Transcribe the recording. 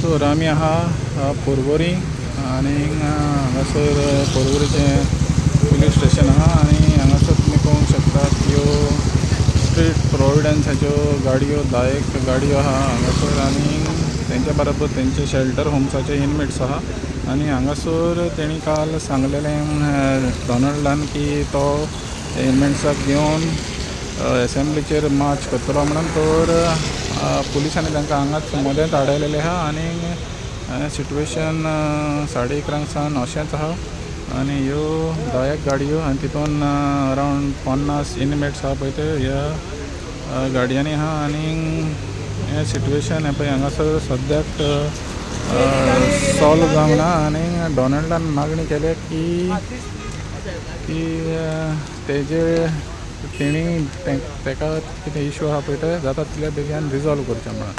हांगासर आमी आहा पर्वरी आनी हांगासर पर्वरीचें पुलीस स्टेशन आहा आनी हांगासर तुमी पळोवंक शकतात ह्यो स्ट्रीट प्रोविडन्साच्यो गाडयो 10 गाडयो आहा हांगासर आनी तेंच्या बरोबर तेंचे शेल्टर होम्साचे इनमेट्स आहा आनी हांगासर तेणी काल सांगलेलें डॉनल्डान की तो इनमेट्साक घेवन असेंब्लीचेर मार्च करतलो म्हणून तर पुलिसांनी तांकां हांगाच मदेंच आडयलेलें आहा आनी सिट्युएशन 11:30 सावन अशेंच आहा आनी ह्यो 10 गाडयो आनी तितून अरावंड 50 इनमेट्स आहा पळय ते ह्या गाडयांनी आहा आनी हें सिट्युएशन हें पळय हांगासर सद्याक सॉल्व जावंक ना आनी डॉनल्डान मागणी केल्या की तेजे तेणी ताका कितें इशू आहा पळय ते जाता तितल्या बेगीन रिजॉल्व करचें म्हणून